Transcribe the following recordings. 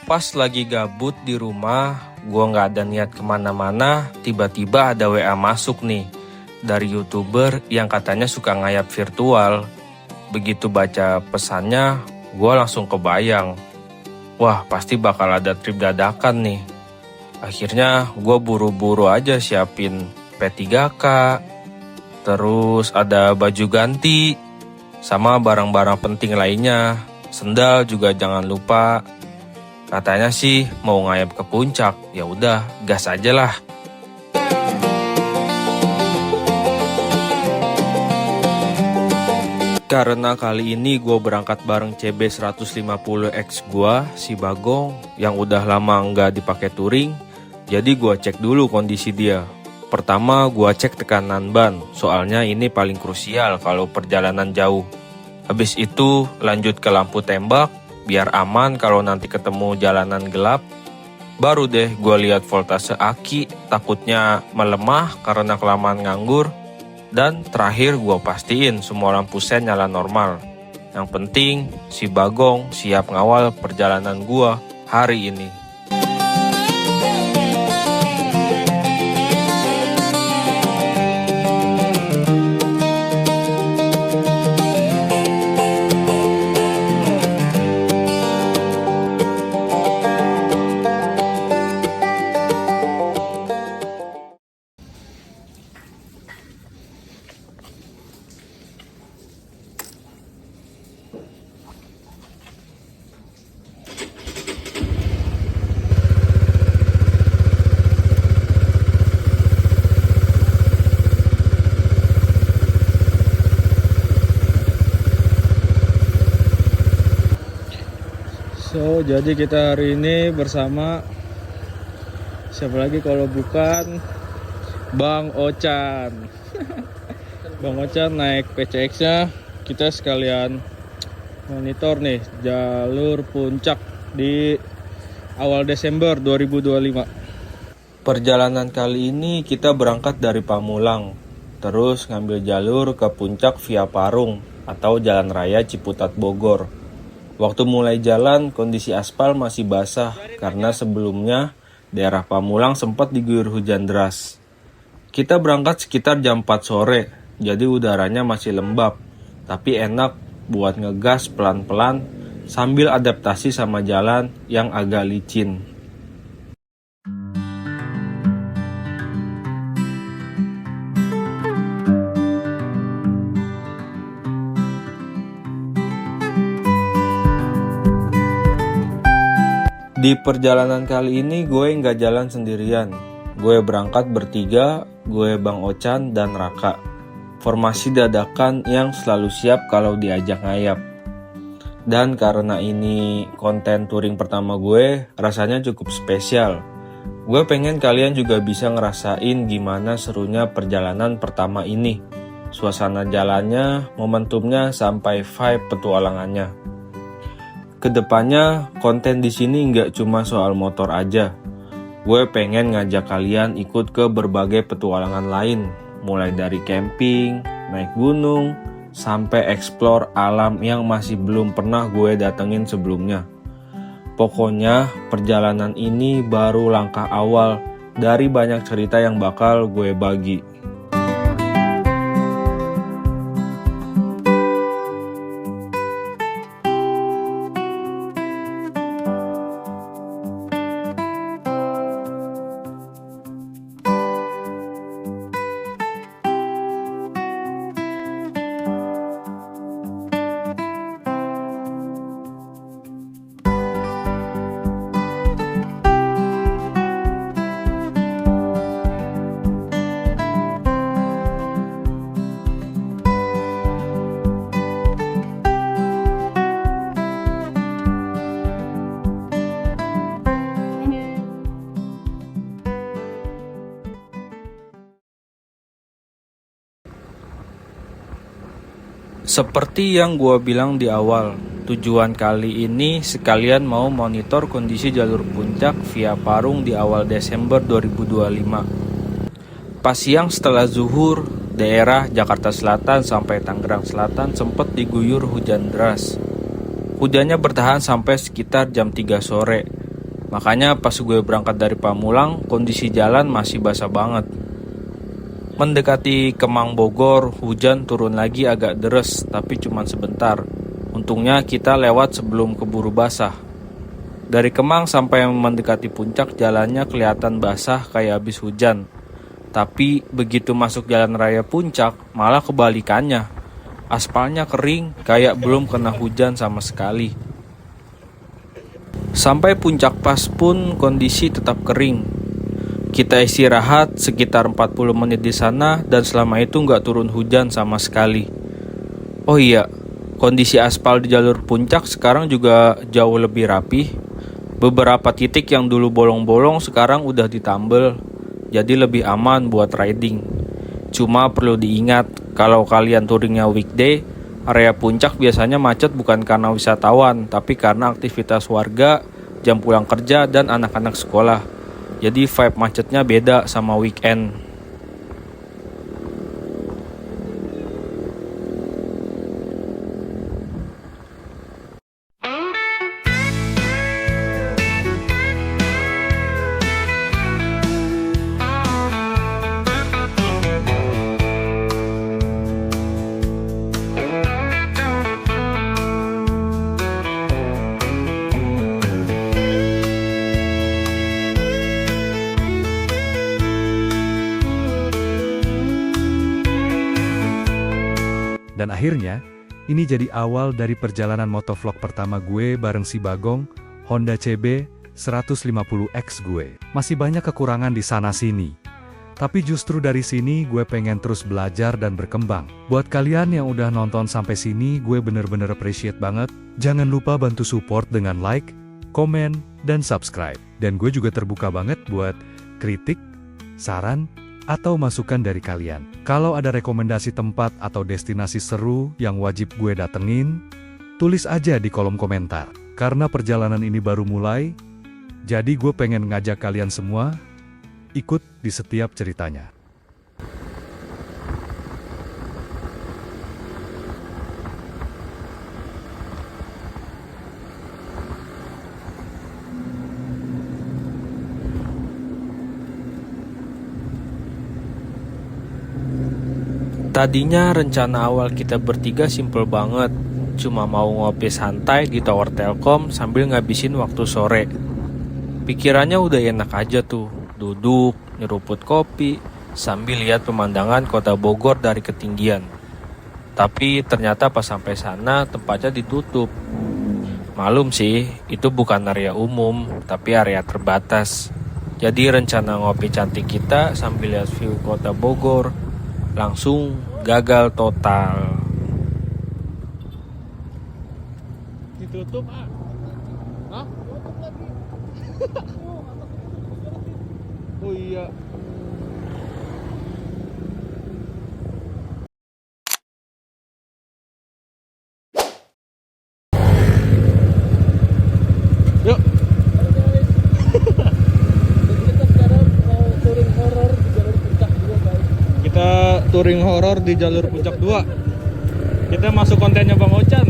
Pas lagi gabut di rumah, gua nggak ada niat kemana-mana, tiba-tiba ada WA masuk nih dari YouTuber yang katanya suka ngayap virtual. Begitu baca pesannya, gua langsung kebayang. Wah, pasti bakal ada trip dadakan nih. Akhirnya gua buru-buru aja siapin P3K, terus ada baju ganti, sama barang-barang penting lainnya. Sendal juga jangan lupa. Katanya sih mau ngayap ke puncak, ya udah gas aja lah. Karena kali ini gue berangkat bareng CB 150X gue, si Bagong, yang udah lama nggak dipakai touring, jadi gue cek dulu kondisi dia. Pertama gue cek tekanan ban, soalnya ini paling krusial kalau perjalanan jauh. Habis itu lanjut ke lampu tembak, biar aman kalau nanti ketemu jalanan gelap. Baru deh gue lihat voltase aki, takutnya melemah karena kelamaan nganggur. Dan terakhir gue pastiin semua lampu sen nyala normal. Yang penting si Bagong siap ngawal perjalanan gue hari ini. So, jadi kita hari ini bersama siapa lagi kalau bukan Bang Ocan. Bang Ocan naik PCX-nya, kita sekalian monitor nih jalur puncak di awal Desember 2025. Perjalanan kali ini kita berangkat dari Pamulang, terus ngambil jalur ke puncak via Parung atau Jalan Raya Ciputat Bogor. Waktu mulai jalan, kondisi aspal masih basah karena sebelumnya daerah Pamulang sempat diguyur hujan deras. Kita berangkat sekitar jam 4 sore, jadi udaranya masih lembab, tapi enak buat ngegas pelan-pelan sambil adaptasi sama jalan yang agak licin. Di perjalanan kali ini gue nggak jalan sendirian. Gue berangkat bertiga, gue Bang Ocan dan Raka. Formasi dadakan yang selalu siap kalau diajak ngayap. Dan karena ini konten touring pertama gue, rasanya cukup spesial. Gue pengen kalian juga bisa ngerasain gimana serunya perjalanan pertama ini. Suasana jalannya, momentumnya, sampai vibe petualangannya. Kedepannya konten di sini nggak cuma soal motor aja. Gue pengen ngajak kalian ikut ke berbagai petualangan lain, mulai dari camping, naik gunung, sampai explore alam yang masih belum pernah gue datengin sebelumnya. Pokoknya perjalanan ini baru langkah awal dari banyak cerita yang bakal gue bagi. Seperti yang gue bilang di awal, tujuan kali ini sekalian mau monitor kondisi jalur puncak via Parung di awal Desember 2025. Pas siang setelah zuhur, daerah Jakarta Selatan sampai Tangerang Selatan sempat diguyur hujan deras. Hujannya bertahan sampai sekitar jam 3 sore, Makanya pas gue berangkat dari Pamulang, kondisi jalan masih basah banget. Mendekati Kemang Bogor, hujan turun lagi agak deres, tapi cuma sebentar. Untungnya kita lewat sebelum keburu basah. Dari Kemang sampai mendekati puncak, jalannya kelihatan basah kayak habis hujan. Tapi begitu masuk jalan raya puncak, malah kebalikannya. Aspalnya kering, kayak belum kena hujan sama sekali. Sampai puncak pas pun kondisi tetap kering. Kita istirahat sekitar 40 menit di sana dan selama itu nggak turun hujan sama sekali. Oh iya, kondisi aspal di jalur puncak sekarang juga jauh lebih rapi. Beberapa titik yang dulu bolong-bolong sekarang udah ditambel, jadi lebih aman buat riding. Cuma perlu diingat, kalau kalian touringnya weekday, area puncak biasanya macet bukan karena wisatawan, tapi karena aktivitas warga, jam pulang kerja, dan anak-anak sekolah. Jadi vibe macetnya beda sama weekend. Dan akhirnya, ini jadi awal dari perjalanan motovlog pertama gue bareng si Bagong, Honda CB 150X gue. Masih banyak kekurangan di sana-sini. Tapi justru dari sini gue pengen terus belajar dan berkembang. Buat kalian yang udah nonton sampai sini, gue bener-bener appreciate banget. Jangan lupa bantu support dengan like, komen, dan subscribe. Dan gue juga terbuka banget buat kritik, saran, atau masukan dari kalian. Kalau ada rekomendasi tempat atau destinasi seru yang wajib gue datengin, tulis aja di kolom komentar. Karena perjalanan ini baru mulai, jadi gue pengen ngajak kalian semua ikut di setiap ceritanya. Tadinya rencana awal kita bertiga simple banget. Cuma mau ngopi santai di Tower Telkom sambil ngabisin waktu sore. Pikirannya udah enak aja tuh, duduk, nyeruput kopi, sambil lihat pemandangan kota Bogor dari ketinggian. Tapi ternyata pas sampai sana tempatnya ditutup. Malum sih, itu bukan area umum, tapi area terbatas. Jadi rencana ngopi cantik kita sambil lihat view kota Bogor langsung gagal total. Ditutup ah. Hah? Tutup lagi. Oh iya. Yuk. Kita sekarang mau touring horor di jalur puncak 2 guys. Kita touring horor di jalur puncak 2. Kita masuk kontennya Bang Ochan.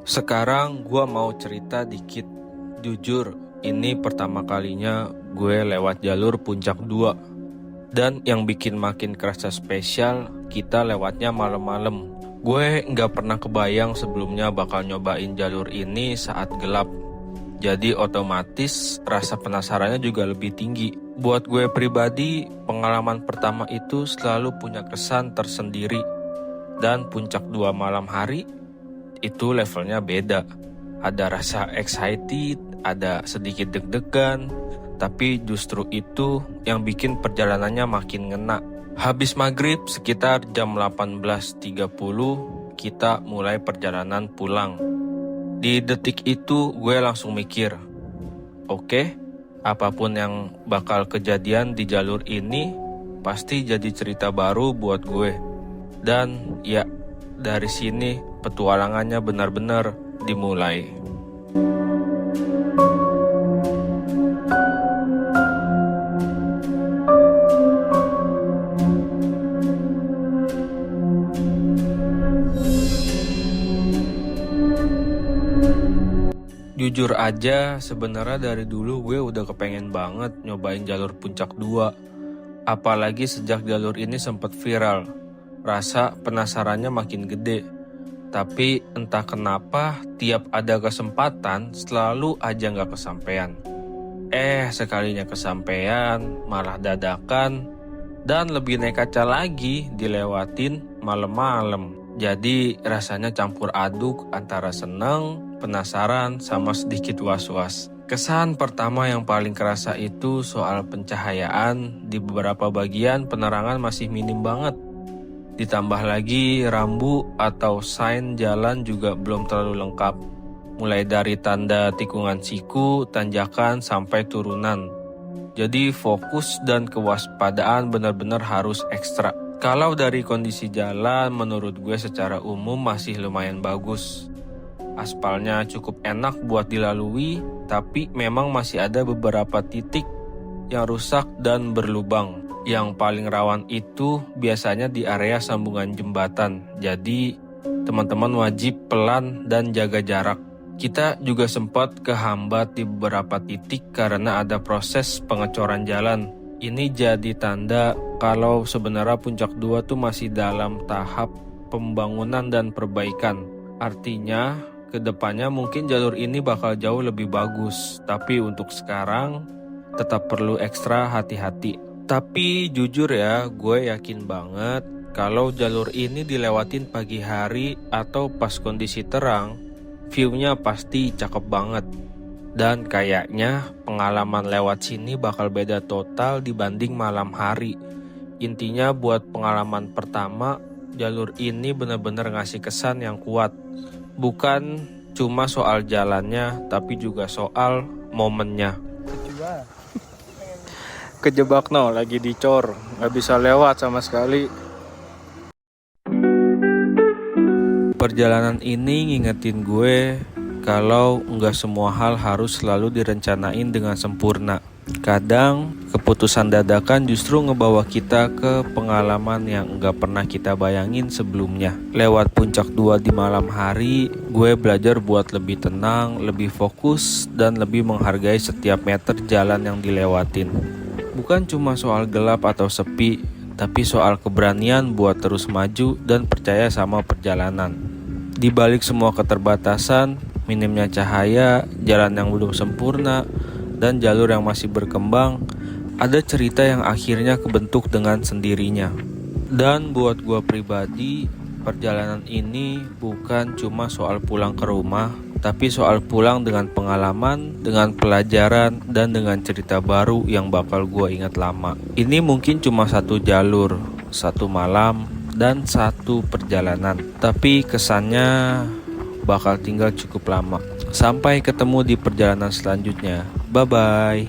Sekarang gue mau cerita dikit. Jujur, ini pertama kalinya gue lewat jalur puncak 2. Dan yang bikin makin kerasa spesial, kita lewatnya malam-malam. Gue nggak pernah kebayang sebelumnya bakal nyobain jalur ini saat gelap. Jadi otomatis rasa penasarannya juga lebih tinggi. Buat gue pribadi, pengalaman pertama itu selalu punya kesan tersendiri. Dan puncak 2 malam hari, itu levelnya beda. Ada rasa excited, ada sedikit deg-degan, tapi justru itu yang bikin perjalanannya makin ngena. Habis maghrib sekitar jam 18.30, kita mulai perjalanan pulang. Di detik itu gue langsung mikir, oke, apapun yang bakal kejadian di jalur ini pasti jadi cerita baru buat gue. Dan ya, dari sini petualangannya benar-benar dimulai. Jujur aja, sebenarnya dari dulu gue udah kepengen banget nyobain jalur puncak 2. Apalagi sejak jalur ini sempat viral. Rasa penasarannya makin gede. Tapi entah kenapa tiap ada kesempatan selalu aja nggak kesampean. Sekalinya kesampean malah dadakan dan lebih nekatnya lagi dilewatin malam-malam. Jadi rasanya campur aduk antara seneng, penasaran, sama sedikit was-was. Kesan pertama yang paling kerasa itu soal pencahayaan. Di beberapa bagian penerangan masih minim banget. Ditambah lagi rambu atau sign jalan juga belum terlalu lengkap. Mulai dari tanda tikungan siku, tanjakan, sampai turunan. Jadi fokus dan kewaspadaan benar-benar harus ekstra. Kalau dari kondisi jalan, menurut gue secara umum masih lumayan bagus. Aspalnya cukup enak buat dilalui, tapi memang masih ada beberapa titik yang rusak dan berlubang. Yang paling rawan itu biasanya di area sambungan jembatan. Jadi teman-teman wajib pelan dan jaga jarak. Kita juga sempat kehambat di beberapa titik karena ada proses pengecoran jalan. Ini jadi tanda kalau sebenarnya puncak 2 tuh masih dalam tahap pembangunan dan perbaikan. Artinya kedepannya mungkin jalur ini bakal jauh lebih bagus. Tapi untuk sekarang tetap perlu ekstra hati-hati. Tapi jujur ya, gue yakin banget kalau jalur ini dilewatin pagi hari atau pas kondisi terang, view-nya pasti cakep banget. Dan kayaknya pengalaman lewat sini bakal beda total dibanding malam hari. Intinya buat pengalaman pertama, jalur ini benar-benar ngasih kesan yang kuat. Bukan cuma soal jalannya, tapi juga soal momennya. Kejebak lagi dicor, nggak bisa lewat sama sekali. Perjalanan ini ngingetin gue kalau nggak semua hal harus selalu direncanain dengan sempurna. Kadang keputusan dadakan justru ngebawa kita ke pengalaman yang nggak pernah kita bayangin sebelumnya. Lewat puncak 2 di malam hari, gue belajar buat lebih tenang, lebih fokus, dan lebih menghargai setiap meter jalan yang dilewatin. Bukan cuma soal gelap atau sepi, tapi soal keberanian buat terus maju dan percaya sama perjalanan. Di balik semua keterbatasan, minimnya cahaya, jalan yang belum sempurna, dan jalur yang masih berkembang, ada cerita yang akhirnya kebentuk dengan sendirinya. Dan buat gua pribadi, perjalanan ini bukan cuma soal pulang ke rumah, tapi soal pulang dengan pengalaman, dengan pelajaran, dan dengan cerita baru yang bakal gua ingat lama. Ini mungkin cuma satu jalur, satu malam, dan satu perjalanan. Tapi kesannya bakal tinggal cukup lama. Sampai ketemu di perjalanan selanjutnya. Bye-bye.